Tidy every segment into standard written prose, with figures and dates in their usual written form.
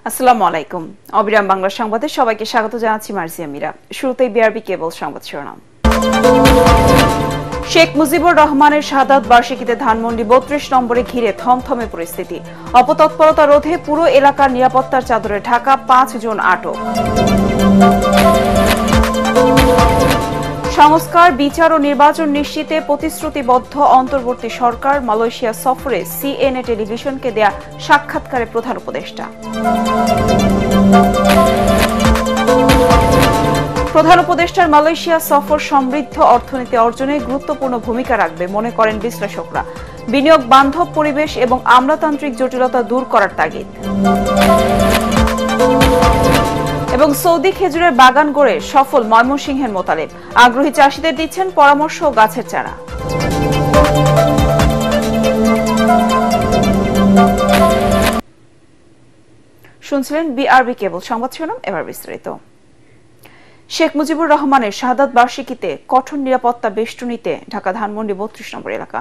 আসসালামু আলাইকুম। অবিরাম বাংলা সংবাদে সবাইকে স্বাগত জানাচ্ছি মার্জিয়া মীরা। শুরুতেই বিআরবি কেবল সংবাদ শিরোনাম। শেখ মুজিবুর রহমানের শাহাদাত বার্ষিকীতে ধানমন্ডি ৩২ নম্বরে ঘিরে থমথমে পরিস্থিতি। অপতৎপরতা রোধে পুরো এলাকার নিরাপত্তার চাদরে ঢাকা, ৫ জন আটক। সংস্কার, বিচার ও নির্বাচন নিশ্চিতে প্রতিশ্রুতিবদ্ধ অন্তর্বর্তী সরকার। মালয়েশিয়া সফরে সিএনএ টেলিভিশনকে দেয়া সাক্ষাৎকারে প্রধান উপদেষ্টা। প্রধান উপদেষ্টার মালয়েশিয়া সফর সমৃদ্ধ অর্থনীতি অর্জনে গুরুত্বপূর্ণ ভূমিকা রাখবে মনে করেন বিশ্লেষকরা। বিনিয়োগ বান্ধব পরিবেশ এবং আমলাতান্ত্রিক জটিলতা দূর করার তাগিদ। এবং সৌদি খেজুরের বাগান গড়ে সফল ময়মনসিংহের মোতালেব। আগ্রহী চাষিদের দিচ্ছেন পরামর্শ ও গাছের চারা। শুনছিলেন বিআরবি কেবল সংবাদ শিরোনাম, এবার বিস্তারিত। শেখ মুজিবুর রহমানের শাহাদাত বার্ষিকীতে কঠোর নিরাপত্তা বেষ্টনীতে ঢাকা ধানমন্ডি ৩২ নম্বর এলাকা।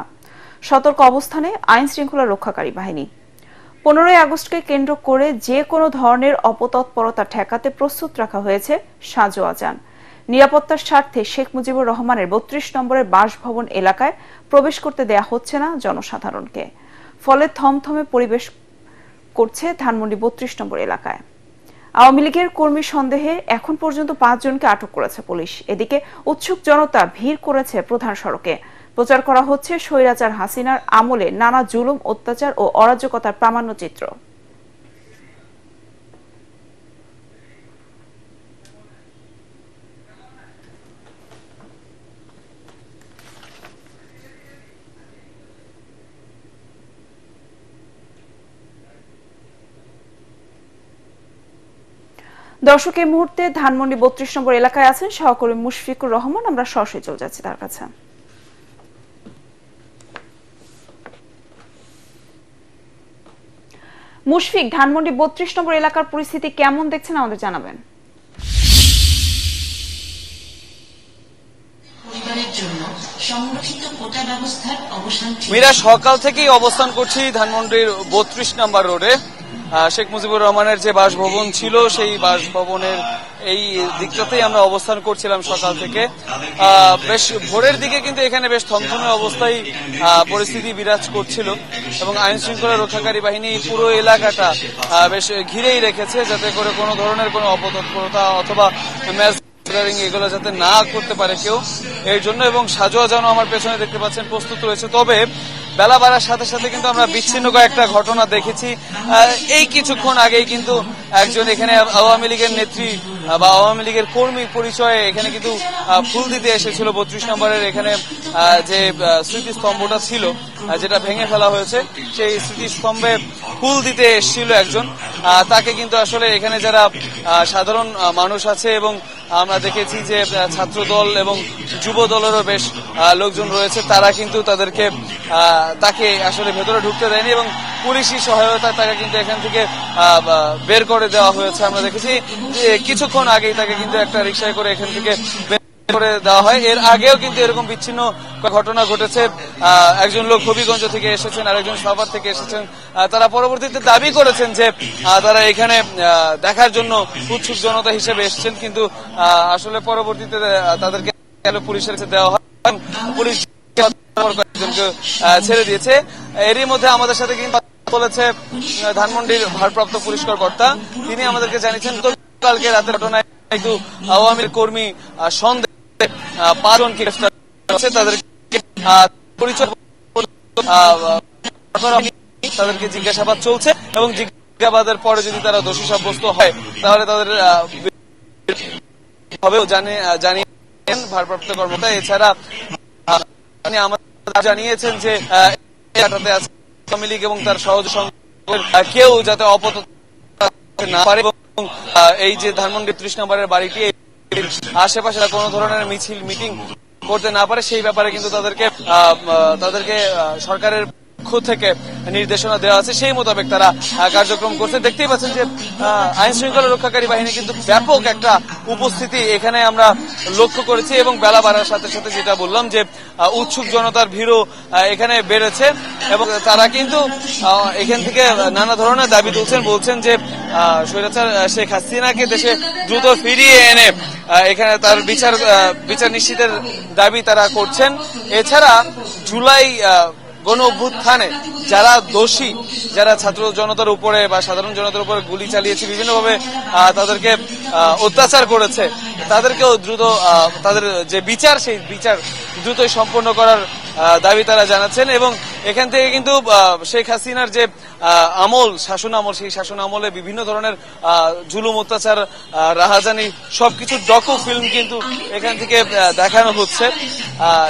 সতর্ক অবস্থানে আইন শৃঙ্খলা রক্ষাকারী বাহিনী। ১৫ই আগস্টকে কেন্দ্র করে যে কোনো ধরনের অপতৎপরতা ঠেকাতে প্রস্তুত রাখা হয়েছে সাঁজোয়া যান। নিরাপত্তার স্বার্থে শেখ মুজিবুর রহমানের ৩২ নম্বরের বাসভবন এলাকায় প্রবেশ করতে দেয়া হচ্ছে না জনসাধারণকে। ফলে থমথমে পরিবেশ করছে ধানমন্ডি ৩২ নম্বর এলাকায়। আওয়ামী লীগের কর্মী সন্দেহে এখন পর্যন্ত ৫ জনকে আটক করেছে পুলিশ। এদিকে উৎসুক জনতা ভিড় করেছে প্রধান সড়কে। প্রচার করা হচ্ছে স্বৈরাচার হাসিনার আমলে নানা জুলুম, অত্যাচার ও অরাজকতার প্রামাণ্যচিত্র। দর্শক, এই মুহূর্তে ধানমন্ডি ৩২ নম্বর এলাকায় আছেন সহকর্মী মুশফিকুর রহমান। আমরা সরাসরি চলে যাচ্ছি তার কাছে। মুশফিক, ধানমন্ডি ৩২ নম্বর এলাকার পরিস্থিতি কেমন দেখছেন আমাদের জানাবেন। মীরা, সকাল থেকেই অবস্থান করছি ধানমন্ডির ৩২ নম্বর রোডে। শেখ মুজিবুর রহমানের যে বাসভবন ছিল সেই বাসভবনের এই দিকটাতেই আমরা অবস্থান করছিলাম সকাল থেকে। বেশ ভোরের দিকে কিন্তু এখানে বেশ থমথমে অবস্থায় পরিস্থিতি বিরাজ করছিল এবং আইন শৃঙ্খলা রক্ষাকারী বাহিনী পুরো এলাকাটা বেশ ঘিরেই রেখেছে, যাতে করে কোনো ধরনের কোনো অপতৎপরতা অথবা এগুলো যাতে না করতে পারে কেউ, এর জন্য। এবং সাজোয়া যেন আমার পেছনে দেখতে পাচ্ছেন প্রস্তুত রয়েছে। তবে বেলা বাড়ার সাথে সাথে কিন্তু আমরা বিচ্ছিন্ন কয়েকটা ঘটনা দেখেছি। এই কিছুক্ষণ আগেই কিন্তু একজন এখানে আওয়ামী লীগের নেত্রী বা আওয়ামী লীগের কর্মী পরিচয়ে এখানে কিন্তু ফুল দিতে এসেছিল ৩২ নম্বরের এখানে যে স্মৃতিস্তম্ভটা ছিল যেটা ভেঙে ফেলা হয়েছে, সেই স্মৃতিস্তম্ভে ফুল দিতে এসেছিল একজন। তাকে কিন্তু আসলে এখানে যারা সাধারণ মানুষ আছে এবং আমরা দেখেছি যে ছাত্র দল এবং যুব দলেরও বেশ লোকজন রয়েছে, তারা কিন্তু তাকে আসলে ভেতরে ঢুকতে দেয়নি এবং পুলিশি সহায়তায় তাকে কিন্তু এখান থেকে বের করে দেওয়া হয়েছে। আমরা দেখেছি যে কিছুক্ষণ আগেই তাকে কিন্তু একটা রিকশায় করে এখান থেকে করে দেওয়া হয়। এর আগেও কিন্তু এরকম বিচ্ছিন্ন ঘটনা ঘটেছে। একজন লোক হবিগঞ্জ থেকে এসেছেন, আরেকজন সাভার থেকে এসেছেন। তারা পরবর্তীতে দাবি করেছেন যে তারা এখানে দেখার জন্য উৎসুক জনতা হিসেবে এসেছেন, কিন্তু আসলে পরবর্তীতে তাদেরকে পুলিশের কাছে দেওয়া হয়। পুলিশ কয়েকজনকে ছেড়ে দিয়েছে। এরই মধ্যে আমাদের সাথে কিন্তু বলেছে ধানমন্ডির ভারপ্রাপ্ত পুলিশ কর্মকর্তা। তিনি আমাদেরকে জানিয়েছেন কালকে রাতের ঘটনায় কিন্তু আওয়ামী কর্মী সন্দেহে ৫ জনকে গ্রেফতার করেছে। তাদেরকে জিজ্ঞাসাবাদ চলছে এবং জিজ্ঞাসাবাদের পরে যদি তারা দোষী সাব্যস্ত হয় তাহলে তাদের জানিয়েছেন ভারপ্রাপ্ত কর্মকর্তা। এছাড়া আমাদের জানিয়েছেন যে আওয়ামী লীগ এবং তার সহযোগী কেউ যাতে অপতৎ না পারে এবং এই যে ধানমন্ডি ৩০ নম্বরের বাড়িটি আশেপাশে কোনো ধরনের মিছিল মিটিং করতে না পারে সেই ব্যাপারে কিন্তু তাদেরকে সরকারের থেকে নির্দেশনা দেওয়া আছে, সেই মোতাবেক তারা কার্যক্রম করছে। দেখতেই পাচ্ছেন যে আইন শৃঙ্খলা রক্ষাকারী বাহিনী কিন্তু ব্যাপক একটা উপস্থিতি এখানে আমরা লক্ষ্য করেছি, এবং বেলা বাড়ার সাথে সাথে যেটা বললাম যে উৎসুক জনতার ভিড়ও এখানে বেড়েছে, এবং তারা কিন্তু এখান থেকে নানা ধরনের দাবি তুলছেন। বলছেন যে স্বৈরাচার শেখ হাসিনাকে দেশে দ্রুত ফিরিয়ে এনে এখানে তার বিচার নিশ্চিতের দাবি তারা করছেন। এছাড়া জুলাই গণ অভ্যুত্থানে যারা দোষী, যারা ছাত্র জনতার উপরে বা সাধারণ জনতার উপরে গুলি চালিয়েছে, বিভিন্নভাবে তাদেরকে অত্যাচার করেছে, তাদেরকেও দ্রুত তাদের যে বিচার, সেই বিচার দ্রুতই সম্পন্ন করার দাবি তারা জানাচ্ছেন। এবং এখান থেকে কিন্তু শেখ হাসিনার যে শাসন আমল, সেই শাসন আমলে বিভিন্ন ধরনের জুলুম, অত্যাচার, রাহাজানি সবকিছু ডকু ফিল্ম কিন্তু এখান থেকে দেখানো হচ্ছে,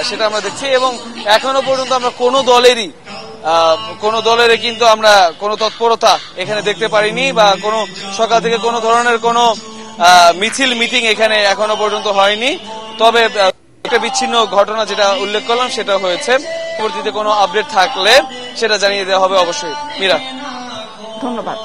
সেটা আমরা দেখছি। এবং এখনো পর্যন্ত আমরা কোনো দলেরই কিন্তু আমরা কোনো তৎপরতা এখানে দেখতে পারিনি, বা কোনো সকাল থেকে কোনো ধরনের কোনো মিটিং এখানে এখনো পর্যন্ত হয়নি। তবে একটা বিচ্ছিন্ন ঘটনা যেটা উল্লেখ করলাম সেটা হয়েছে। পরবর্তীতে কোনো আপডেট থাকলে সেটা জানিয়ে দেওয়া হবে অবশ্যই। মীরা, ধন্যবাদ।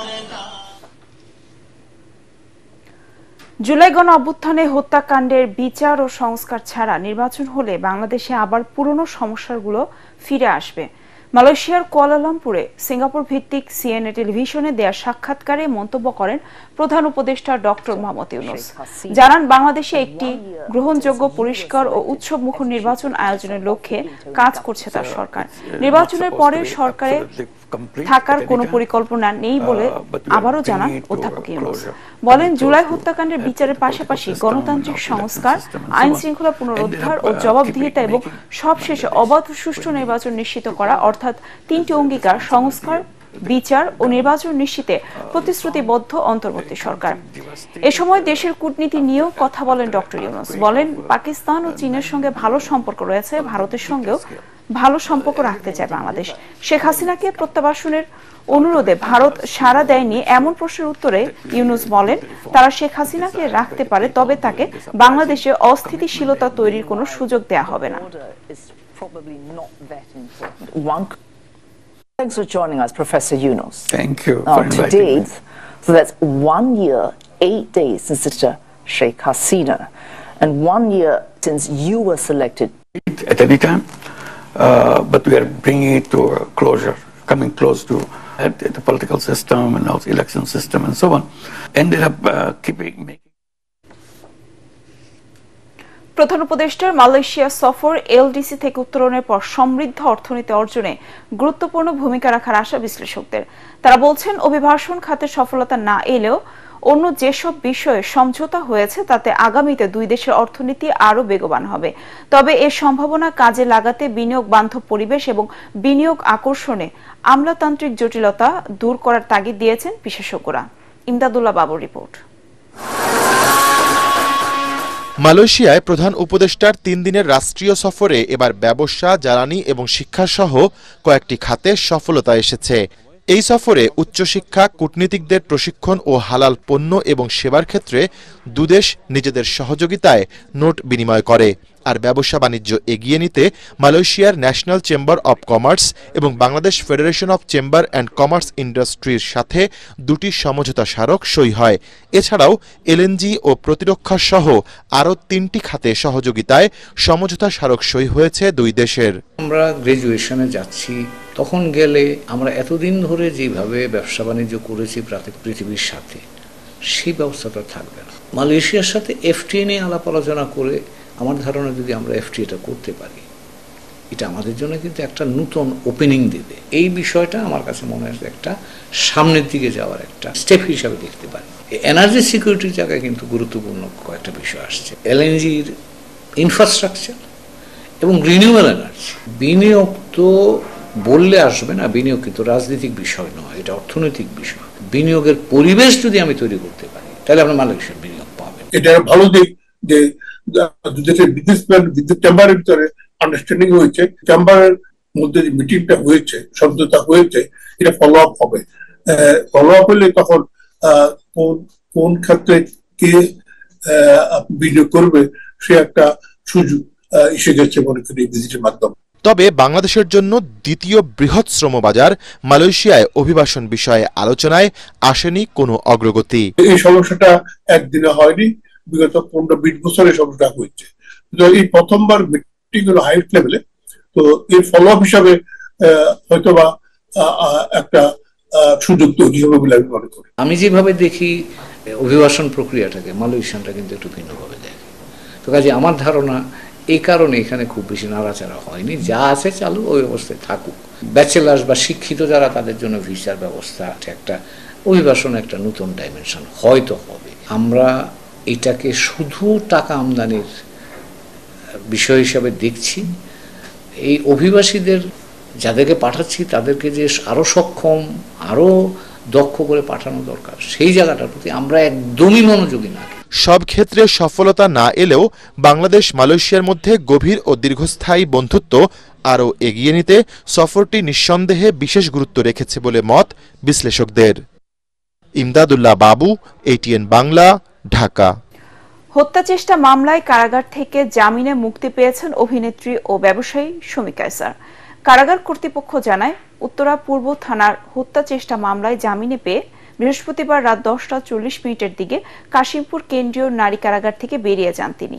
জুলাই গণ অভ্যুত্থানে হত্যাকাণ্ডের বিচার ও সংস্কার ছাড়া নির্বাচন হলে বাংলাদেশে আবার পুরনো সমস্যাগুলো ফিরে আসবে। মালয়েশিয়ার কুয়ালালামপুরে সিঙ্গাপুর ভিত্তিক সিএনএ টেলিভিশনে দেয়া সাক্ষাৎকারে মন্তব্য করেন প্রধান উপদেষ্টা ডক্টর মোহাম্মদ ইউনূস। জানান, বাংলাদেশে একটি গ্রহণযোগ্য, পরিষ্কার ও উৎসবমুখর নির্বাচন আয়োজনের লক্ষ্যে কাজ করছে তার সরকার। নির্বাচনের পরে সরকারে থাকার কোনো পরিকল্পনা নেই বলে আবারও জানান অধ্যাপক ইউনূস। বলেন, জুলাই হত্যাকাণ্ডের বিচারের পাশাপাশি গণতান্ত্রিক সংস্কার, আইন শৃঙ্খলা পুনরুদ্ধার ও জবাবদিহিতা এবং সবশেষে অবাধ সুষ্ঠু নির্বাচন নিশ্চিত করা, অর্থাৎ তিনটি অঙ্গীকার সংস্কার, বিচার ও নির্বাচন নিশ্চিতে প্রতিশ্রুতিবদ্ধ অন্তর্বর্তী সরকার। এ সময় দেশের কূটনীতি নিয়েও কথা বলেন ডক্টর ইউনূস। বলেন, পাকিস্তান ও চীনের সঙ্গে ভালো সম্পর্ক রয়েছে, ভারতের সঙ্গেও ভালো সম্পর্ক রাখতে চায় বাংলাদেশ। শেখ হাসিনাকে প্রত্যাবাসনের অনুরোধে ভারত সাড়া দেয়নি এমন প্রশ্নের উত্তরে ইউনূস বলেন, তারা শেখ হাসিনাকে রাখতে পারে, তবে তাকে বাংলাদেশে অস্থিতিশীলতা তৈরির কোনো সুযোগ দেয়া হবে না। Thanks for joining us, Professor Yunus. Thank you for inviting me. So that's 1 year, 8 days since Sister Sheikh Hasina, and 1 year since you were selected. At any time, but we are bringing it to a closure, coming close to the political system and also election system and so on. Ended up making. প্রধান উপদেষ্টার Malaysia সফর LDC থেকে উত্তরণের পর সমৃদ্ধ অর্থনীতি অর্জনে গুরুত্বপূর্ণ ভূমিকা রাখার আশা বিশ্লেষকদের। তারা বলছেন, অভিবাসন খাতে সফলতা না এলেও অন্য যেসব বিষয়ে সমঝোতা হয়েছে তাতে আগামীতে দুই দেশের অর্থনীতি আরও বেগবান হবে। তবে এর সম্ভাবনা কাজে লাগাতে বিনিয়োগ বান্ধব পরিবেশ এবং বিনিয়োগ আকর্ষণে আমলাতান্ত্রিক জটিলতা দূর করার তাগিদ দিয়েছেন বিশেষজ্ঞরা। ইমদাদুল্লাহ বাবুর রিপোর্ট। মালয়েশিয়ায় প্রধান উপদেষ্টার 3 দিনের রাষ্ট্রীয় সফরে এবার ব্যবসা, জ্বালানি এবং শিক্ষাসহ কয়েকটি খাতে সফলতা এসেছে। এই সফরে উচ্চশিক্ষা, কূটনীতিকদের প্রশিক্ষণ ও হালাল পণ্য এবং সেবার ক্ষেত্রে দুদেশ নিজেদের সহযোগিতায় নোট বিনিময় করে। আর ব্যবসা বাণিজ্য এগিয়ে নিতে মালয়েশিয়ার ন্যাশনাল চেম্বার অব কমার্স এবং Bangladesh federation of chamber and commerce ইন্ডাস্ট্রির সাথে 2টি সমঝোতা স্মারক সই হয়। এছাড়াও এলএনজি ও প্রতিরক্ষা সহ আরও 3টি খাতে সহযোগিতায় সমঝোতা স্মারক সই হয়েছে দুই দেশের। আমরা গ্রাজুয়েশনে যাচ্ছি, তখন গেলে আমরা এতদিন ধরে যেভাবে ব্যবসা বাণিজ্য করেছি পৃথিবীর সাথে, সেই ব্যবস্থাটা থাকবে না। মালয়েশিয়ার সাথে এফটিএ নিয়ে আলাপ আলোচনা করে আমার ধারণা যদি আমরা এফটিএটা করতে পারি, এটা আমাদের জন্য কিন্তু একটা নতুন ওপেনিং দেবে। এই বিষয়টা আমার কাছে মনে হয় একটা সামনের দিকে যাওয়ার একটা স্টেপ হিসাবে দেখতে পারি। এনার্জি সিকিউরিটির জায়গায় কিন্তু গুরুত্বপূর্ণ কয়েকটা বিষয় আসছে, এলএনজির ইনফ্রাস্ট্রাকচার এবং রিনিউয়েবল এনার্জি। বিনিয়োগ তো বললে আসবে না, বিনিয়োগ কিন্তু রাজনৈতিক বিষয় নয়, এটা অর্থনৈতিক বিষয়। বিনিয়োগের পরিবেশ যদি আমি তৈরি করতে পারি, তাহলে আমরা মালয়েশিয়ার বিনিয়োগ পাবেন। এটা ভালো দিক যে দেশের বিজনেসম্যান চেম্বারের ভিতরে আন্ডারস্ট্যান্ডিং হয়েছে, চেম্বারের মধ্যে যে মিটিংটা হয়েছে, সমঝোতা হয়েছে, এটা ফলো আপ হবে। ফলো আপ হলে তখন কোন ক্ষেত্রে কে বিনিয়োগ করবে সে একটা সুযোগ এসে গেছে মনে করি এই ভিজিটের মাধ্যমে। তবে বাংলাদেশের জন্য দ্বিতীয় বৃহৎ শ্রমবাজার মালয়েশিয়ায় অভিবাসন বিষয়ে আলোচনায় আসেনি কোনো অগ্রগতি। এই সমস্যাটা একদিনে হয়নি, বিগত 15-20 বছর এই সমস্যা হয়েছে। এই প্রথমবার মিটিং হলো হাই লেভেলে, তো এর ফলো আপ হিসাবে হয়তোবা একটা সুযোগ তৈরি হবে বলে আমি মনে করি। আমি যেভাবে দেখি অভিবাসন প্রক্রিয়াটাকে, মালয়েশিয়ানটা কিন্তু একটু ভিন্নভাবে দেখে। তো কাজে আমার ধারণা এই কারণে এখানে খুব বেশি নাড়াচাড়া হয়নি, যা আছে চালু ওই অবস্থায় থাকুক। ব্যাচেলার্স বা শিক্ষিত যারা, তাদের জন্য ভিসার ব্যবস্থা একটা অভিবাসন একটা নতুন ডাইমেনশন হয়তো হবে। আমরা এটাকে শুধু টাকা আমদানির বিষয় হিসাবে দেখছি। এই অভিবাসীদের যাদেরকে পাঠাচ্ছি তাদেরকে যে আরো সক্ষম, আরো দক্ষ করে পাঠানো দরকার, সেই জায়গাটার প্রতি আমরা একদমই মনোযোগী না। সব ক্ষেত্রে সফলতা না এলেও বাংলাদেশ মালয়েশিয়ার মধ্যে গভীর ও দীর্ঘস্থায়ী বন্ধুত্ব আরও এগিয়ে নিতে সফরটি নিঃসন্দেহে বিশেষ গুরুত্ব রেখেছে বলে মত বিশ্লেষকদের। ইমদাদুল্লাহ বাবু, ATN বাংলা, ঢাকা। হত্যা চেষ্টা মামলায় কারাগার থেকে জামিনে মুক্তি পেয়েছেন অভিনেত্রী ও ব্যবসায়ী শমী কায়সার। কারাগার কর্তৃপক্ষ জানায়, উত্তরা পূর্ব থানার হত্যা চেষ্টা মামলায় জামিনে পেয়ে বৃহস্পতিবার রাত 10:40 দিকে কাশিমপুর কেন্দ্রীয় নারী কারাগার থেকে বেরিয়ে যান তিনি।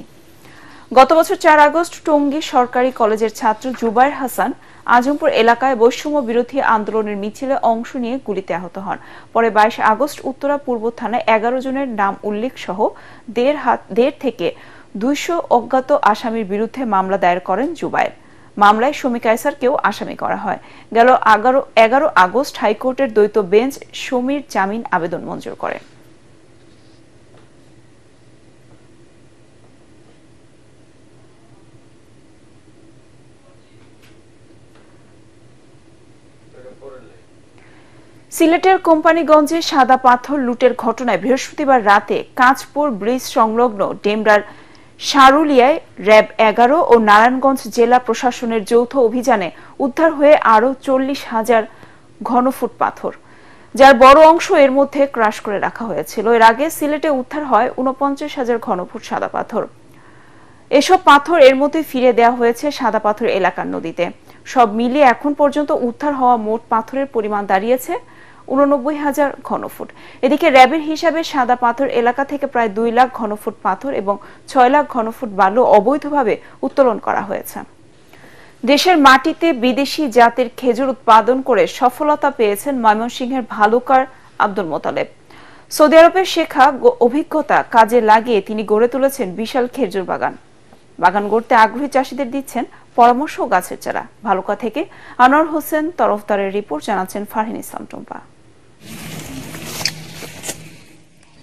গত বছর 4 আগস্ট টঙ্গী সরকারি কলেজের ছাত্র জুবায়ের হাসান আজমপুর এলাকায় বৈষম্য বিরোধী আন্দোলনের মিছিলে অংশ নিয়ে গুলিতে আহত হন। পরে 22 আগস্ট উত্তরা পূর্ব থানায় 11 জনের নাম উল্লেখ সহ 1.5 থেকে 200 অজ্ঞাত আসামির বিরুদ্ধে মামলা দায়ের করেন জুবায়ের। মামলায় শমী কায়সারকেও আসামি করা হয়। গেল 11 আগস্ট হাইকোর্টের দ্বৈত বেঞ্চ শমীর জামিন আবেদন মঞ্জুর করে। সিলেটের কোম্পানিগঞ্জে সাদা পাথর লুটের ঘটনায় বৃহস্পতিবার রাতে কাঁচপুর ব্রিজ সংলগ্ন ডেমরার সারুলিয়ায় র্যাব 11 ও নারায়ণগঞ্জ জেলা প্রশাসনের যৌথ অভিযানে উদ্ধার হয়ে আরও 40,000 ঘনফুট পাথর, যার বড় অংশ এর মধ্যে ক্রাশ করে রাখা হয়েছিল। এর আগে সিলেটে উদ্ধার হয় 49,000 ঘনফুট সাদা পাথর। এসব পাথর এর মধ্যে ফিরে দেওয়া হয়েছে সাদা পাথর এলাকার নদীতে। সব মিলিয়ে এখন পর্যন্ত উদ্ধার হওয়া মোট পাথরের পরিমাণ দাঁড়িয়েছে 89,000 ঘনফুট। এদিকে র্যাবের হিসাবে সাদা পাথর এলাকা থেকে প্রায় 2 লাখ ঘনফুট পাথর এবং 6 লাখ ঘনফুট বালু অবৈধভাবে উত্তোলন করা হয়েছে। দেশের মাটিতে বিদেশি জাতের খেজুর উৎপাদন করে সফলতা পেয়েছেন ময়মনসিংহের ভালুকার আব্দুল মোতালেব। সৌদি আরবের শেখা অভিজ্ঞতা কাজে লাগিয়ে তিনি গড়ে তুলেছেন বিশাল খেজুর বাগান। বাগান গড়তে আগ্রহী চাষিদের দিচ্ছেন পরামর্শ ও গাছের চারা। ভালুকা থেকে আনোয়ার হোসেন তরফদারের রিপোর্ট, জানাচ্ছেন ফারহিন ইসলাম টুম্পা।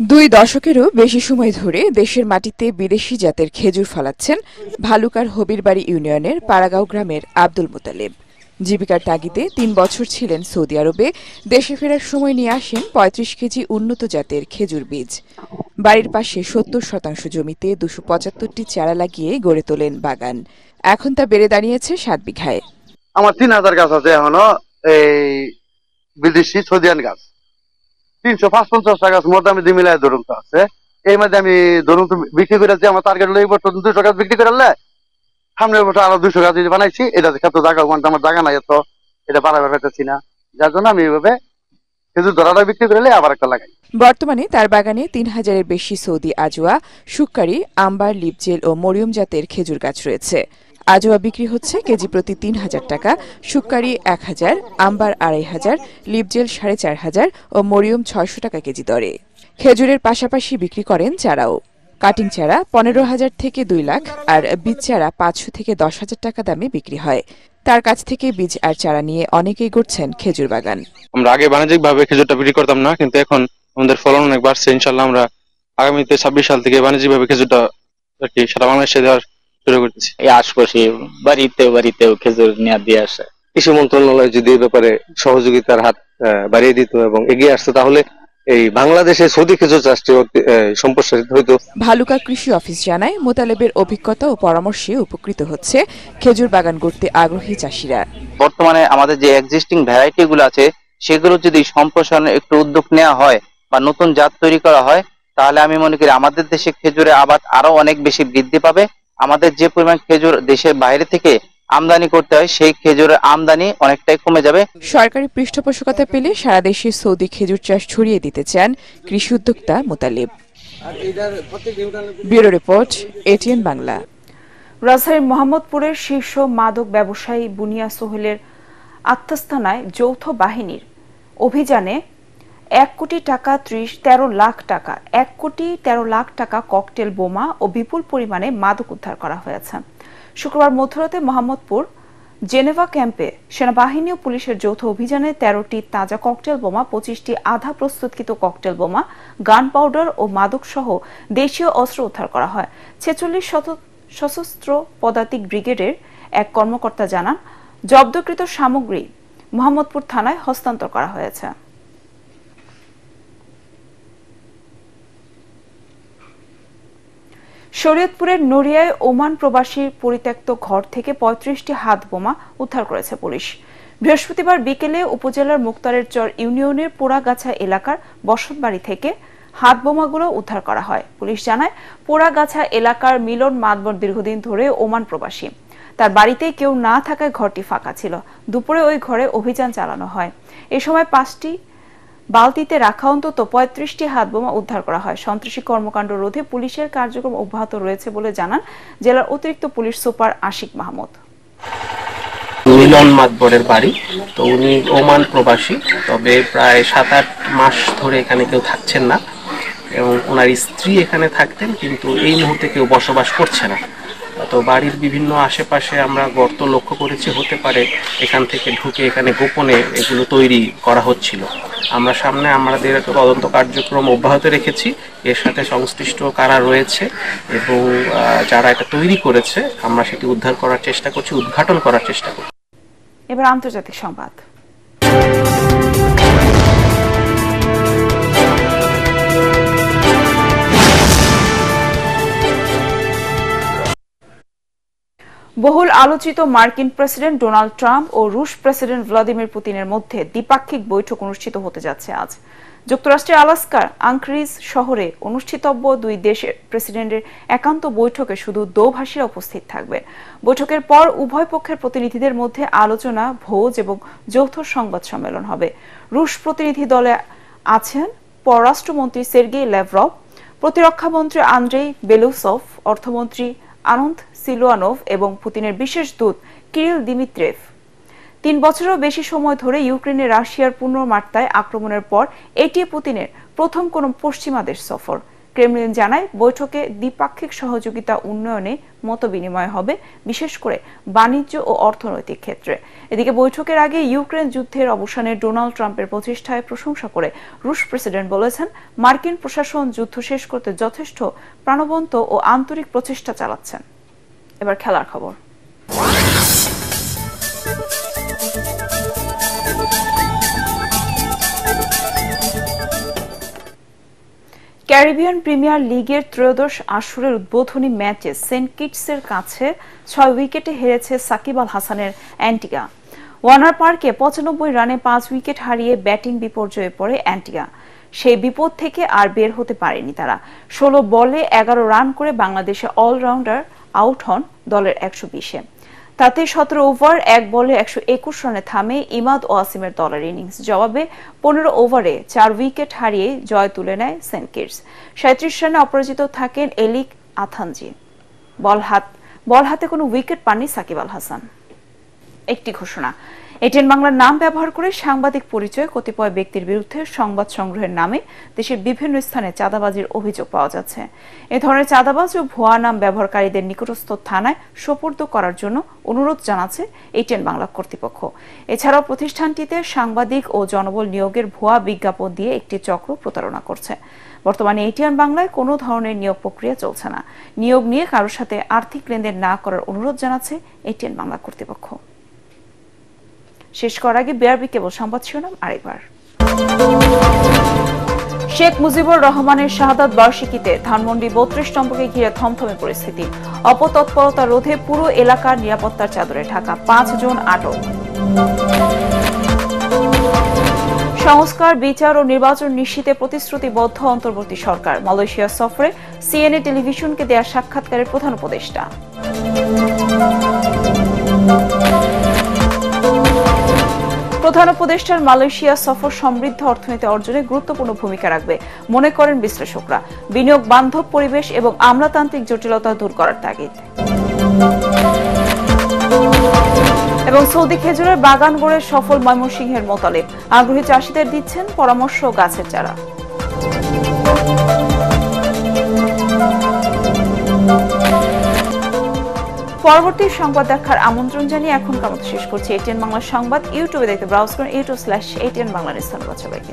2 দশকেরও বেশি সময় ধরে দেশের মাটিতে বিদেশি জাতের খেজুর ফলাচ্ছেন ভালুকার হবিরবাড়ি ইউনিয়নের পাড়াগাঁও গ্রামের আব্দুল মোতালেব। জীবিকার তাগিদে 3 বছর ছিলেন সৌদি আরবে। দেশে ফেরার সময় নিয়ে আসেন 35 কেজি উন্নত জাতের খেজুর বীজ। বাড়ির পাশে 70% জমিতে 275টি চারা লাগিয়ে গড়ে তোলেন বাগান। এখন তা বেড়ে দাঁড়িয়েছে 7 বিঘায়। আমার 3000 গাছ আছে এখনো, এই বিদেশি সৌদিয়ান গাছ 350 গাছ মোটামুটি মিলায় ধরুন তো আছে। এই মধ্যে আমি ধরুন তো বিক্রি করেছি, আমার টার্গেট হলো এই বছর 200 গাছ বিক্রি করলে সামনের বছর আরো 200 গাছ বানাইছি। এটা ক্ষেত্রে জায়গা আমার জায়গা নাই, তো এটা বাড়াবার পাইতেছি না, যার জন্য আমি এইভাবে খেজুর ধরাটা বিক্রি করলে আবার একটা লাগাই। বর্তমানে তার বাগানে 3000-এর বেশি সৌদি আজোয়া, সুক্কারি, আম্বার, লিপজেল ও মরিয়ম জাতের খেজুর গাছ রয়েছে। আজোয়া বিক্রি হচ্ছে কেজি প্রতি 3000 টাকা, সুক্কারি 1000, আম্বার 2500, লিপজেল 4500 ও মরিয়ম 600 টাকা কেজি দরে। খেজুরের পাশাপাশি বিক্রি করেন চারাও। কাটিং চারা 15,000 থেকে 2 লাখ আর বীজ চারা 500 থেকে 10,000 টাকা দামে বিক্রি হয়। তার কাছ থেকে বীজ আর চারা নিয়ে অনেকেই গড়ছেন খেজুর বাগান। আমরা আগে বাণিজ্যিকভাবে খেজুরটা বিক্রি করতাম না, কিন্তু এখন আমাদের ফলন অনেক বাড়ছে। ইনশাল্লাহ আমরা আগামীতে 26 সাল থেকে বাণিজ্যিকভাবে খেজুরটা আর কি সারা বাংলাদেশে দেওয়ার শুরু করতেছি। এই আশপাশে বাড়িতেও খেজুর নিয়ে দিয়ে আসে। কৃষি মন্ত্রণালয় যদি এই ব্যাপারে সহযোগিতার হাত বাড়িয়ে দিত এবং এগিয়ে আসতো, তাহলে এই বাংলাদেশে সৌদি খেজুর চাষটি সম্প্রসারিত হইতো। ভালুকা কৃষি অফিস জানায়, মোতালেবের অভিজ্ঞতা ও পরামর্শে উপকৃত হচ্ছে খেজুর বাগান করতে আগ্রহী চাষিরা। বর্তমানে আমাদের যে এক্সিস্টিং ভ্যারাইটি গুলো আছে সেগুলো যদি সম্প্রসারণের একটু উদ্যোগ নেওয়া হয় বা নতুন জাত তৈরি করা হয়, তাহলে আমি মনে করি আমাদের দেশে খেজুরের আবাদ আরো অনেক বেশি বৃদ্ধি পাবে। আমাদের যে পরিমাণ খেজুর দেশের বাইরে থেকে আমদানি করতে হয়, সেই খেজুরের আমদানি অনেকটাই কমে যাবে। সরকারি পৃষ্ঠপোষকতা পেলে সারা দেশে সৌদি খেজুর চাষ ছড়িয়ে দিতে চান কৃষি উদ্যোক্তা Motaleb. Bureau report, ATN Bangla. রাজধানীর মোহাম্মদপুরের শীর্ষ মাদক ব্যবসায়ী বুনিয়া সোহেলের আত্মস্থানায় যৌথ বাহিনীর অভিযানে 1,13,00,000 টাকা ককটেল বোমা ও বিপুল পরিমাণে মাদক উদ্ধার করা হয়েছে। শুক্রবার মধ্যরাতে মোহাম্মদপুর জেনেভা ক্যাম্পে সেনাবাহিনী ও পুলিশের যৌথ অভিযানে 13টি তাজা ককটেল বোমা, 25টি আধা প্রস্তুতকৃত ককটেল বোমা, গান পাউডার ও মাদক সহ দেশীয় অস্ত্র উদ্ধার করা হয়। 46 সশস্ত্র পদাতিক ব্রিগেডের এক কর্মকর্তা জানান, জব্দকৃত সামগ্রী মোহাম্মদপুর থানায় হস্তান্তর করা হয়েছে। শরীয়তপুরের নড়িয়ায় ওমান প্রবাসীর পরিত্যক্ত ঘর থেকে 35টি হাত বোমা উদ্ধার করেছে পুলিশ। বৃহস্পতিবার বিকেলে উপজেলার মুক্তারের চর ইউনিয়নের পোড়াগাছা এলাকার বসতবাড়ি থেকে হাত বোমাগুলো উদ্ধার করা হয়। পুলিশ জানায়, পোড়াগাছা এলাকার মিলন মাতবর দীর্ঘদিন ধরে ওমান প্রবাসী। তার বাড়িতে কেউ না থাকায় ঘরটি ফাঁকা ছিল। দুপুরে ওই ঘরে অভিযান চালানো হয়। এ সময় 5টি বালতিতে রাখা অন্তত 35টি হাত বোমা উদ্ধার করা হয়। সন্ত্রাসী কর্মকাণ্ড রোধে পুলিশের কার্যক্রম অব্যাহত রয়েছে বলে জানান জেলার অতিরিক্ত পুলিশ সুপার আশিক মাহমুদ। মিলন মাতবরের বাড়ি, তো উনি ওমান প্রবাসী, তবে প্রায় 7-8 মাস ধরে এখানে কেউ থাকছেন না এবং ওনার স্ত্রী এখানে থাকতেন, কিন্তু এই মুহূর্তে কেউ বসবাস করছে না। তো বাড়ির বিভিন্ন আশেপাশে আমরা গর্ত লক্ষ্য করেছি, হতে পারে এখান থেকে ঢুকে এখানে গোপনে এগুলো তৈরি করা হচ্ছিল। আমরা সামনে আমাদের তদন্ত কার্যক্রম অব্যাহত রেখেছি। এর সাথে সংশ্লিষ্ট কারা রয়েছে এবং যারা এটা তৈরি করেছে আমরা সেটি উদ্ধার করার চেষ্টা করছি, উদ্ঘাটন করার চেষ্টা করছি। এবার আন্তর্জাতিক সংবাদ। বহুল আলোচিত মার্কিন প্রেসিডেন্ট ডোনাল্ড ট্রাম্প ও রুশ প্রেসিডেন্ট ভ্লাদিমির পুতিনের মধ্যে দ্বিপাক্ষিক বৈঠক অনুষ্ঠিত হতে যাচ্ছে আজ। যুক্তরাষ্ট্রের আলাস্কার আংক্রিজ শহরে অনুষ্ঠিতব্য দুই দেশের প্রেসিডেন্টের একান্ত বৈঠকে শুধু দোভাষীরা উপস্থিত থাকবে। বৈঠকের পর উভয় পক্ষের প্রতিনিধিদের মধ্যে আলোচনা, ভোজ এবং যৌথ সংবাদ সম্মেলন হবে। রুশ প্রতিনিধি দলে আছেন পররাষ্ট্রমন্ত্রী সের্গেই ল্যাভরভ, প্রতিরক্ষামন্ত্রী আন্দ্রেই বেলুসভ, অর্থমন্ত্রী আনন্দ সিলুয়ানোভ এবং পুতিনের বিশেষ দূত কিরিল দিমিত্রেভ। 3 বছরেরও বেশি সময় ধরে ইউক্রেনে রাশিয়ার পুনর্মাত্রায় আক্রমণের পর এটি পুতিনের প্রথম কোনো পশ্চিমা দেশ সফর। ক্রেমলিন জানায়, বৈঠকে দ্বিপাক্ষিক সহযোগিতা উন্নয়নে মতবিনিময় হবে, বিশেষ করে বাণিজ্য ও অর্থনৈতিক ক্ষেত্রে। এদিকে বৈঠকের আগে ইউক্রেন যুদ্ধের অবসানে ডোনাল্ড ট্রাম্পের প্রচেষ্টায় প্রশংসা করে রুশ প্রেসিডেন্ট বলেছেন, মার্কিন প্রশাসন যুদ্ধ শেষ করতে যথেষ্ট প্রাণবন্ত ও আন্তরিক প্রচেষ্টা চালাচ্ছেন। এবার খেলার খবর। ক্যারিবিয়ান প্রিমিয়ার লিগের ত্রয়োদশ আসরের উদ্বোধনী ম্যাচে সেন্ট কিটসের কাছে 6 উইকেটে হেরেছে সাকিব আল হাসানের অ্যান্টিগা। ওয়ার্নার পার্কে 95 রানে 5 উইকেট হারিয়ে ব্যাটিং বিপর্যয়ে পড়ে অ্যান্টিগা। সেই বিপদ থেকে আর বের হতে পারেনি তারা। 16 বলে 11 রান করে বাংলাদেশে অলরাউন্ডার আউট হন দলের 120-এ। তাতে 17 ওভার 1 বলে 121 রানে থামে ইমাদ ওয়াসিমের দলের ইনিংস। জবাবে 15 ওভারে 4 উইকেট হারিয়ে জয় তুলে নেয় সেন্ট কিটস। 37 রানে অপরাজিত থাকেন এলিক আথানজি। বল হাতে কোনো উইকেট পাননি সাকিব আল হাসান। একটি ঘোষণা, এটিএন বাংলার নাম ব্যবহার করে সাংবাদিক পরিচয় কতিপয় ব্যক্তির বিরুদ্ধে সংবাদ সংগ্রহের নামে দেশের বিভিন্ন স্থানে চাঁদাবাজির অভিযোগ পাওয়া যাচ্ছে। এ ধরনের চাঁদাবাজ ও ভুয়া নাম ব্যবহারকারীদের নিকটস্থ থানায় সোপর্দ করার জন্য অনুরোধ জানাচ্ছে এটিএন বাংলা কর্তৃপক্ষ। এছাড়াও প্রতিষ্ঠানটিতে সাংবাদিক ও জনবল নিয়োগের ভুয়া বিজ্ঞাপন দিয়ে একটি চক্র প্রতারণা করছে। বর্তমানে এটিএন বাংলায় কোনো ধরনের নিয়োগ প্রক্রিয়া চলছে না। নিয়োগ নিয়ে কারোর সাথে আর্থিক লেনদেন না করার অনুরোধ জানাচ্ছে এটিএন বাংলা কর্তৃপক্ষ। শেষ করার আগে বিআরবি কেবল সংবাদ শিরোনাম আরেকবার। শেখ মুজিবুর রহমানের শাহাদাত বার্ষিকীতে ধানমন্ডি 32 নম্বরকে ঘিরে থমথমে পরিস্থিতি। অপতৎপরতা রোধে পুরো এলাকার নিরাপত্তার চাদরে ঢাকা, 5 জন আটক। সংস্কার, বিচার ও নির্বাচন নিশ্চিতে প্রতিশ্রুতিবদ্ধ অন্তর্বর্তী সরকার। মালয়েশিয়া সফরে সিএনএ টেলিভিশনকে দেয়া সাক্ষাৎকারের প্রধান উপদেষ্টা। প্রধান উপদেষ্টার মালয়েশিয়া সফর সমৃদ্ধ অর্থনীতি অর্জনে গুরুত্বপূর্ণ ভূমিকা রাখবে মনে করেন বিশ্লেষকরা। বিনিয়োগ বান্ধব পরিবেশ এবং আমলাতান্ত্রিক জটিলতা দূর করার তাগিদ। এবং সৌদি খেজুরের বাগান গড়ে সফল ময়মনসিংহের মোতালেব, আগ্রহী চাষিদের দিচ্ছেন পরামর্শ ও গাছের চারা। পরবর্তী সংবাদ দেখার আমন্ত্রণ জানিয়ে এখনকার মতো শেষ করছি এটিএন বাংলা সংবাদ। ইউটিউবে দেখতে ব্রাউজ করুন youtube/ATN বাংলা নিউজ। ধন্যবাদ সবাইকে।